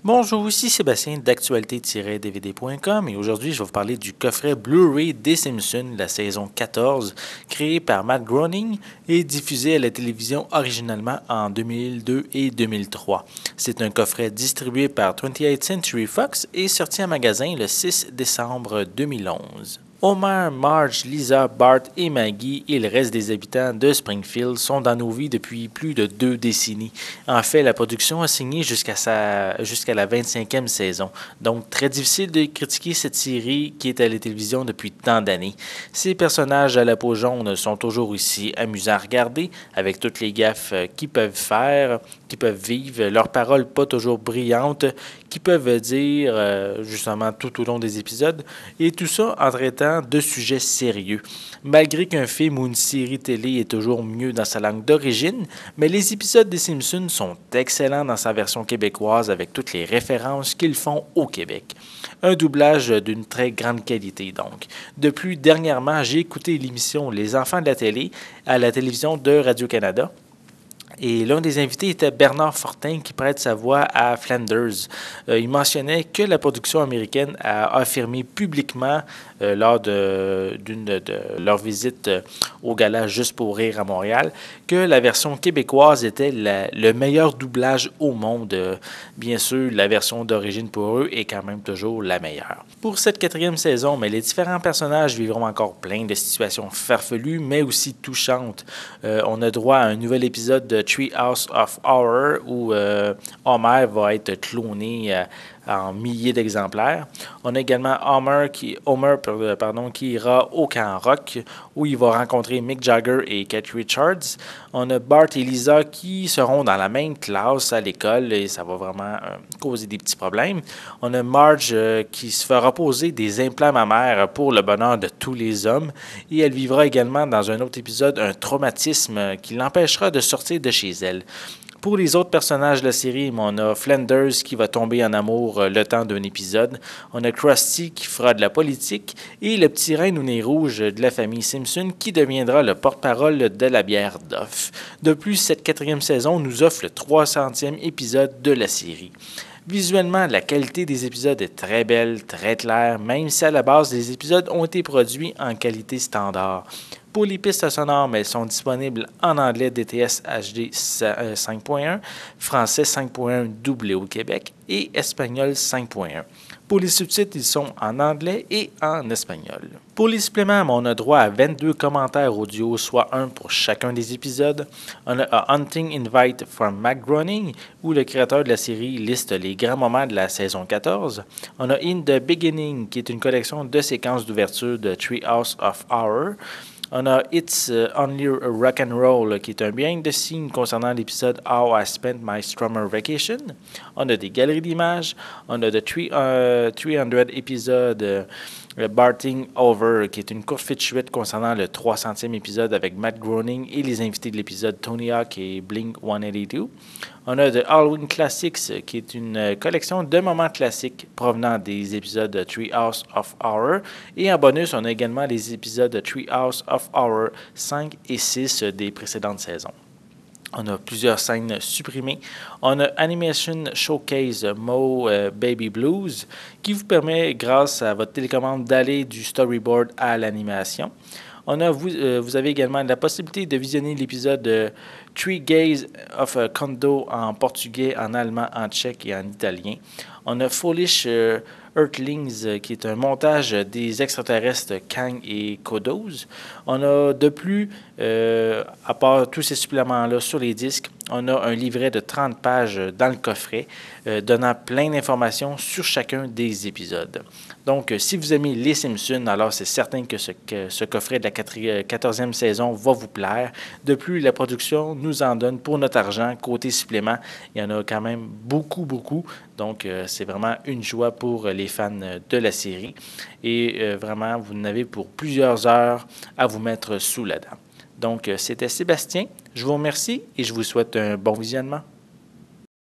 Bonjour, ici Sébastien d'actualité-dvd.com et aujourd'hui je vais vous parler du coffret Blu-ray des Simpsons, la saison 14, créé par Matt Groening et diffusé à la télévision originalement en 2002 et 2003. C'est un coffret distribué par 28th Century Fox et sorti en magasin le 6 décembre 2011. Homer, Marge, Lisa, Bart et Maggie et le reste des habitants de Springfield sont dans nos vies depuis plus de 2 décennies. En fait, la production a signé jusqu'à la 25e saison, donc très difficile de critiquer cette série qui est à la télévision depuis tant d'années. Ces personnages à la peau jaune sont toujours ici, amusants à regarder, avec toutes les gaffes qu'ils peuvent faire, qu'ils peuvent vivre, leurs paroles pas toujours brillantes, qu'ils peuvent dire justement tout au long des épisodes, et tout ça en traitant de sujets sérieux. Malgré qu'un film ou une série télé est toujours mieux dans sa langue d'origine, mais les épisodes des Simpsons sont excellents dans sa version québécoise avec toutes les références qu'ils font au Québec. Un doublage d'une très grande qualité donc. De plus, dernièrement, j'ai écouté l'émission Les Enfants de la télé à la télévision de Radio-Canada. Et l'un des invités était Bernard Fortin qui prête sa voix à Flanders. Il mentionnait que la production américaine a affirmé publiquement lors d'une de leurs visites au gala Juste pour rire à Montréal que la version québécoise était le meilleur doublage au monde. Bien sûr, la version d'origine pour eux est quand même toujours la meilleure. Pour cette 4e saison, mais les différents personnages vivront encore plein de situations farfelues, mais aussi touchantes. On a droit à un nouvel épisode de Treehouse of Horror où Homer va être cloné en milliers d'exemplaires. On a également Homer qui ira au camp rock où il va rencontrer Mick Jagger et Keith Richards. On a Bart et Lisa qui seront dans la même classe à l'école et ça va vraiment causer des petits problèmes. On a Marge qui se fera poser des implants mammaires pour le bonheur de tous les hommes et elle vivra également dans un autre épisode un traumatisme qui l'empêchera de sortir de chez elle. Pour les autres personnages de la série, on a Flanders qui va tomber en amour le temps d'un épisode. On a Krusty qui fera de la politique et le petit reine au nez rouge de la famille Simpson qui deviendra le porte-parole de la bière Duff. De plus, cette 4e saison nous offre le 300e épisode de la série. Visuellement, la qualité des épisodes est très belle, très claire, même si à la base, les épisodes ont été produits en qualité standard. Pour les pistes sonores, elles sont disponibles en anglais DTS HD 5.1, français 5.1 doublé au Québec et espagnol 5.1. Pour les sous-titres, ils sont en anglais et en espagnol. Pour les suppléments, on a droit à 22 commentaires audio, soit un pour chacun des épisodes. On a A Hunting Invite from Matt Groening, où le créateur de la série liste les grands moments de la saison 14. On a In the Beginning, qui est une collection de séquences d'ouverture de Treehouse of Horror. On a It's Only Rock and Roll, qui est un behind the scenes concernant l'épisode How I Spent My Summer Vacation. On a des galeries d'images. On a The 300 épisode Barting Over, qui est une courte featurette concernant le 300e épisode avec Matt Groening et les invités de l'épisode Tony Hawk et Blink 182. On a The Halloween Classics, qui est une collection de moments classiques provenant des épisodes de Treehouse of Horror. Et en bonus, on a également les épisodes de Treehouse of Horror 5 et 6 des précédentes saisons. On a plusieurs scènes supprimées. On a Animation Showcase Mo Baby Blues qui vous permet, grâce à votre télécommande, d'aller du storyboard à l'animation. Vous avez également la possibilité de visionner l'épisode Three Gays of a Condo en portugais, en allemand, en tchèque et en italien. On a Foolish Earthlings, qui est un montage des extraterrestres Kang et Kodos. On a de plus, à part tous ces suppléments-là sur les disques, on a un livret de 30 pages dans le coffret, donnant plein d'informations sur chacun des épisodes. Donc, si vous aimez les Simpsons, alors c'est certain que ce coffret de la 14e saison va vous plaire. De plus, la production nous en donne pour notre argent. Côté supplément, il y en a quand même beaucoup. Donc, c'est vraiment une joie pour les fans de la série. Et vraiment, vous en avez pour plusieurs heures à vous mettre sous la dent. Donc, c'était Sébastien. Je vous remercie et je vous souhaite un bon visionnement.